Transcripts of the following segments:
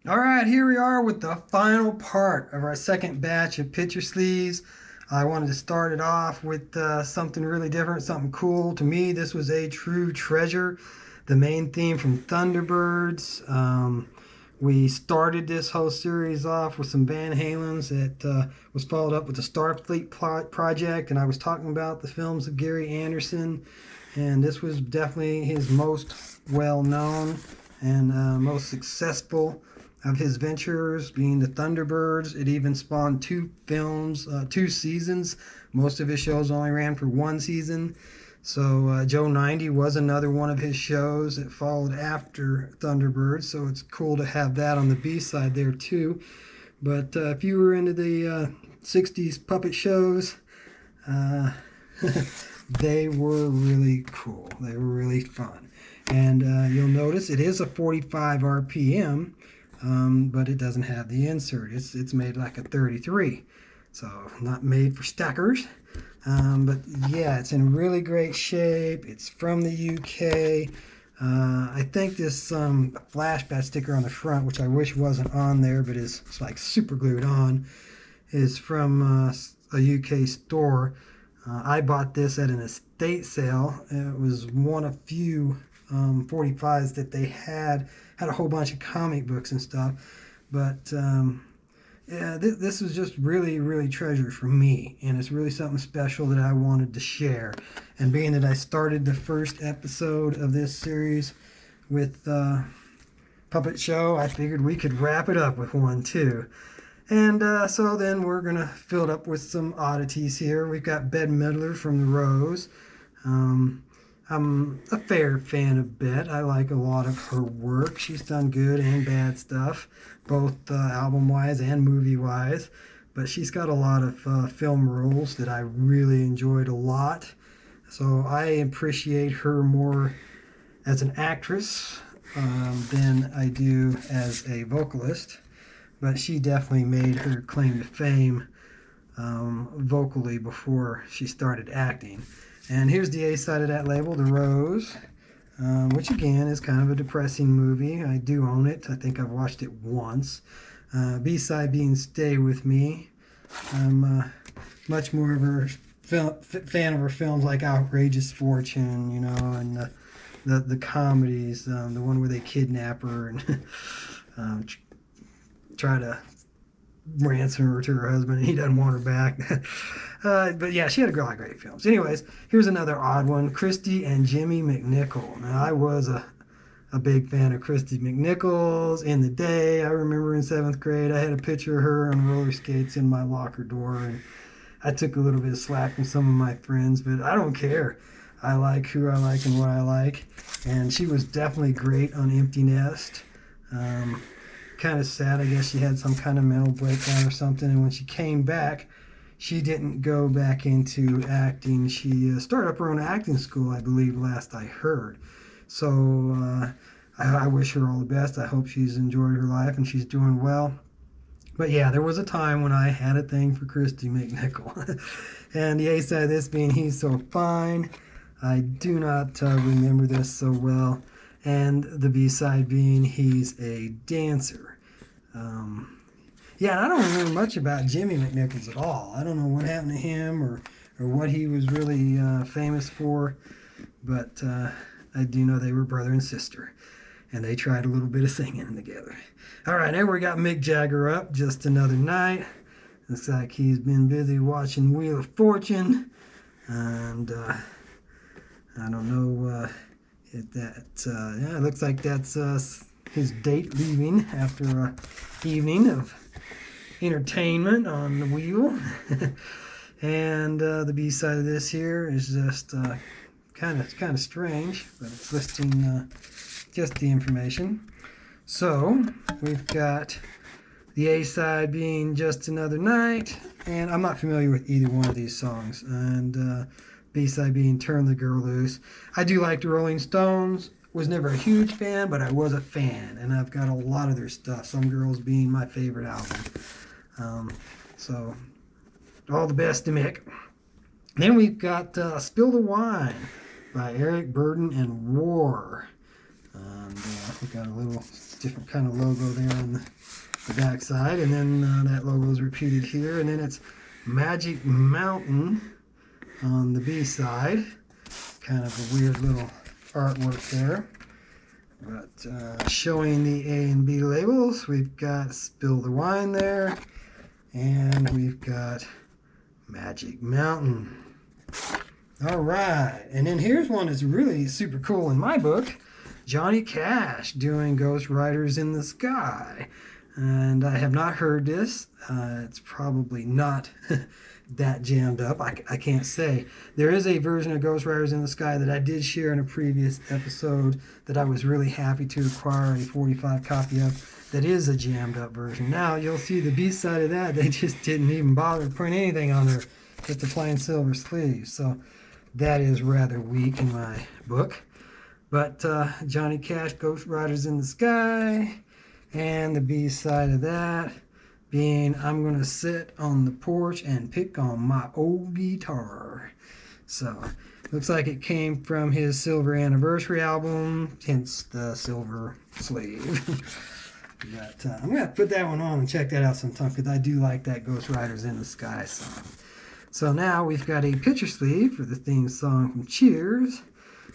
All right, here we are with the final part of our second batch of picture sleeves. I wanted to start it off with something really different, something cool. To me, this was a true treasure. The main theme from Thunderbirds. We started this whole series off with some Van Halen's that was followed up with the Starfleet project, and I was talking about the films of Gary Anderson, and this was definitely his most well-known and most successful of his ventures, being the Thunderbirds. It even spawned two films, 2 seasons. Most of his shows only ran for 1 season. So Joe 90 was another one of his shows that followed after Thunderbirds. So it's cool to have that on the B side there too. But if you were into the 60s puppet shows, uh, they were really cool. They were really fun. And you'll notice it is a 45 RPM. But it doesn't have the insert. It's made like a 33, so not made for stackers. But yeah, it's in really great shape. It's from the UK. I think this flashback sticker on the front, which I wish wasn't on there, but is like super glued on, is from a UK store. I bought this at an estate sale. It was one of few 45s that they had a whole bunch of comic books and stuff. But yeah, this was just really treasure for me, and it's really something special that I wanted to share. And being that I started the first episode of this series with Puppet Show, I figured we could wrap it up with one too. And so then we're gonna fill it up with some oddities here. We've got Bette Midler from The Rose. I'm a fair fan of Bette. I like a lot of her work. She's done good and bad stuff, both album-wise and movie-wise. But she's got a lot of film roles that I really enjoyed a lot. So I appreciate her more as an actress than I do as a vocalist. But she definitely made her claim to fame vocally before she started acting. And here's the A side of that label, The Rose, which again is kind of a depressing movie. I do own it. I think I've watched it once. B side being Stay With Me. I'm much more of a fan of her films like Outrageous Fortune, you know, and the comedies, the one where they kidnap her and try to ransom her to her husband and he doesn't want her back. But yeah, she had a lot of great films. Anyways, here's another odd one, Christy and Jimmy McNichol. Now, I was a big fan of Christy McNichols in the day. I remember in 7th grade, I had a picture of her on roller skates in my locker door, and I took a little bit of slack from some of my friends, but I don't care. I like who I like and what I like, and she was definitely great on Empty Nest. Kind of sad, I guess she had some kind of mental breakdown or something, and when she came back, she didn't go back into acting. She started up her own acting school, I believe, last I heard. So I wish her all the best. I hope she's enjoyed her life and she's doing well. But yeah, there was a time when I had a thing for Christy McNichol. And the A side of this being He's So Fine. I do not remember this so well. And the B side being He's a Dancer. Yeah, and I don't remember much about Jimmy McNichols at all. I don't know what happened to him or what he was really famous for, but I do know they were brother and sister, and they tried a little bit of singing together. All right, now we got Mick Jagger up, Just Another Night. Looks like he's been busy watching Wheel of Fortune, and I don't know if that, yeah, it looks like that's his date leaving after an evening of entertainment on the wheel. And the B side of this here is just kind of strange, but it's listing just the information. So we've got the A side being Just Another Night, and I'm not familiar with either one of these songs, and B side being Turn the Girl Loose. I do like the Rolling Stones. Was never a huge fan, but I was a fan, and I've got a lot of their stuff, Some Girls being my favorite album. So all the best to Mick. Then we've got Spill the Wine by Eric Burden and War. And we got a little different kind of logo there on the back side, and then that logo is repeated here, and then it's Magic Mountain on the B side. Kind of a weird little artwork there. But showing the A and B labels, we've got Spill the Wine there, and we've got Magic Mountain. All right, and then here's one that's really super cool in my book. Johnny Cash doing Ghost Riders in the Sky. And I have not heard this. It's probably not that jammed up. I can't say. There is a version of Ghost Riders in the Sky that I did share in a previous episode that I was really happy to acquire a 45 copy of. That is a jammed up version. Now you'll see the B side of that. They just didn't even bother putting anything on there. Just the plain silver sleeves. So that is rather weak in my book. But Johnny Cash, Ghost Riders in the Sky. And the B side of that being I'm going to sit on the porch and pick on my old guitar. So looks like it came from his Silver Anniversary album, hence the silver sleeve. But I'm going to put that one on and check that out sometime because I do like that Ghost Riders in the Sky song. So now we've got a picture sleeve for the theme song from Cheers,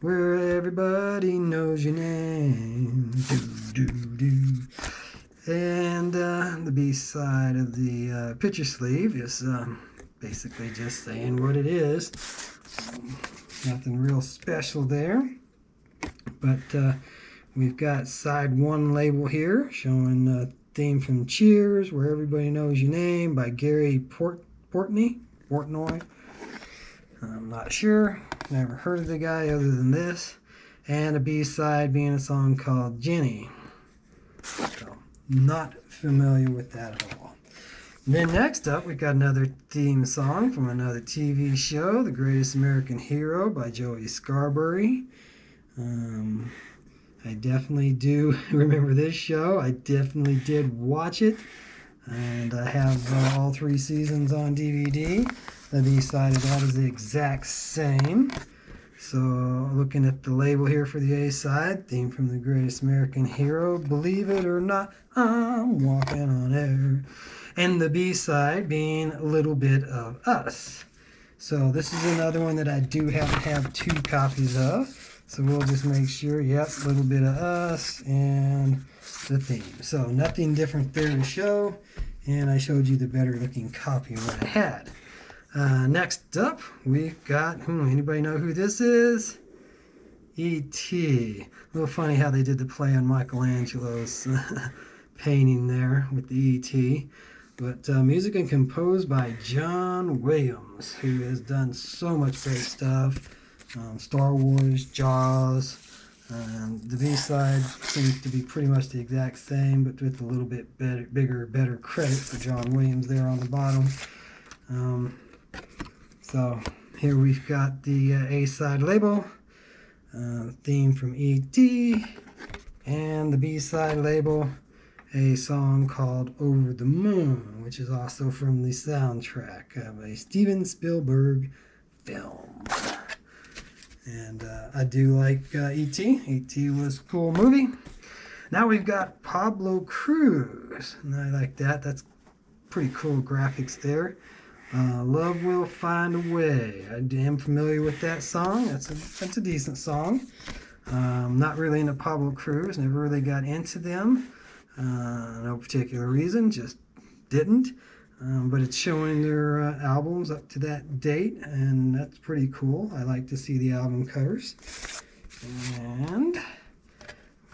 where everybody knows your name. Do, do, do. And the B side of the picture sleeve is basically just saying what it is. Nothing real special there. But we've got side 1 label here showing theme from Cheers, where everybody knows your name, by Gary Portnoy. I'm not sure. Never heard of the guy other than this. And a B-side being a song called Jenny. So, not familiar with that at all. And then next up, we've got another theme song from another TV show, The Greatest American Hero by Joey Scarborough. I definitely do remember this show. I definitely did watch it. And I have all 3 seasons on DVD. The B side of that is the exact same. So looking at the label here for the A side, theme from The Greatest American Hero, believe it or not, I'm walking on air. And the B side being a little bit of Us. So this is another one that I do have 2 copies of. So we'll just make sure, yep, a little bit of Us and the theme. So nothing different there to show. And I showed you the better looking copy of what I had. Next up, we've got, anybody know who this is? E.T. A little funny how they did the play on Michelangelo's painting there with the E.T. But music and composed by John Williams, who has done so much great stuff. Star Wars, Jaws. The B-side seems to be pretty much the exact same, but with a little bit better credit for John Williams there on the bottom. So here we've got the A-side label, theme from E.T., and the B-side label, a song called Over the Moon, which is also from the soundtrack of a Steven Spielberg film. And I do like E.T. E.T. was a cool movie. Now we've got Pablo Cruz, and I like that. That's pretty cool graphics there. Love Will Find a Way. I am familiar with that song. That's a decent song. Not really into Pablo Cruz. Never really got into them. No particular reason. Just didn't. But it's showing their albums up to that date, and that's pretty cool. I like to see the album covers. And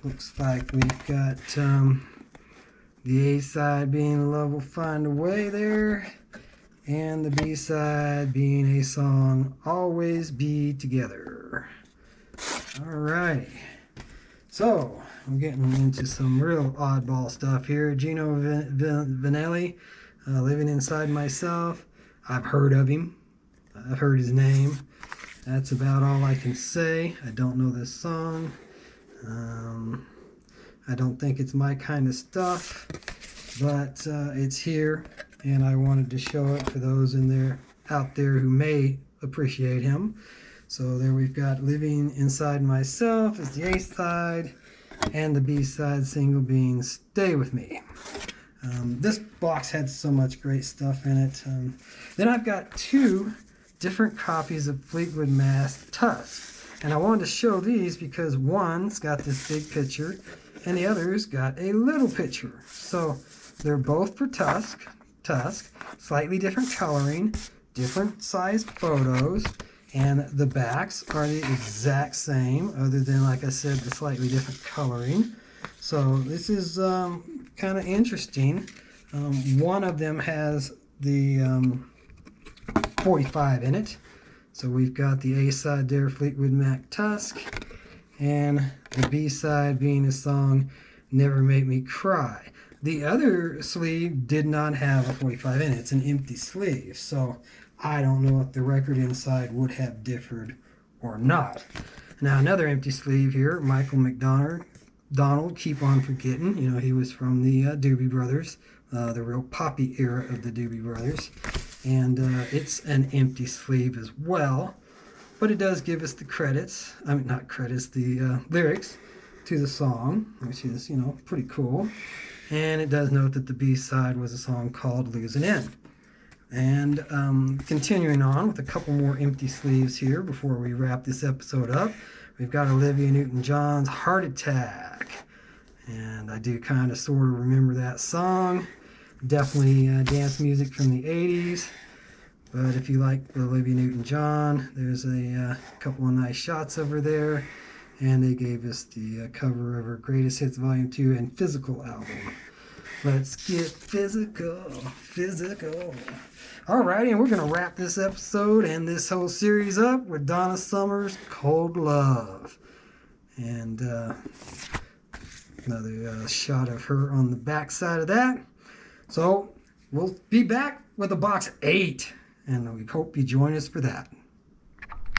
looks like we've got the A-side being Love Will Find a Way there, and the B-side being a song Always Be Together. Alright, so I'm getting into some real oddball stuff here. Gino Vanelli, Living Inside Myself. I've heard of him. I've heard his name. That's about all I can say. I don't know this song. I don't think it's my kind of stuff, but it's here, and I wanted to show it for those out there who may appreciate him. So there we've got Living Inside Myself is the A side, and the B-side single being Stay With Me. This box had so much great stuff in it. Then I've got two different copies of Fleetwood Mac's Tusk. And I wanted to show these because one's got this big picture and the other's got a little picture. So they're both for Tusk, slightly different coloring, different size photos, and the backs are the exact same other than, like I said, the slightly different coloring. So this is kind of interesting. One of them has the 45 in it. So we've got the A side there, Fleetwood Mac Tusk, and the B side being the song Never Make Me Cry. The other sleeve did not have a 45 in it. It's an empty sleeve. So I don't know if the record inside would have differed or not. Now another empty sleeve here, Michael McDonald, Keep On Forgetting. You know, he was from the Doobie Brothers, the real poppy era of the Doobie Brothers. And it's an empty sleeve as well. But it does give us the credits, I mean not credits, the lyrics to the song, which is, you know, pretty cool. And it does note that the B-side was a song called Losing In. And continuing on with a couple more empty sleeves here before we wrap this episode up. We've got Olivia Newton-John's Heart Attack. And I do kind of sort of remember that song. Definitely dance music from the 80s. But if you like Olivia Newton-John, there's a couple of nice shots over there. And they gave us the cover of her Greatest Hits Volume 2 and Physical album. Let's get physical. Alrighty, and we're going to wrap this episode and this whole series up with Donna Summer's Cold Love. And another shot of her on the back side of that. So we'll be back with a box 8, and we hope you join us for that.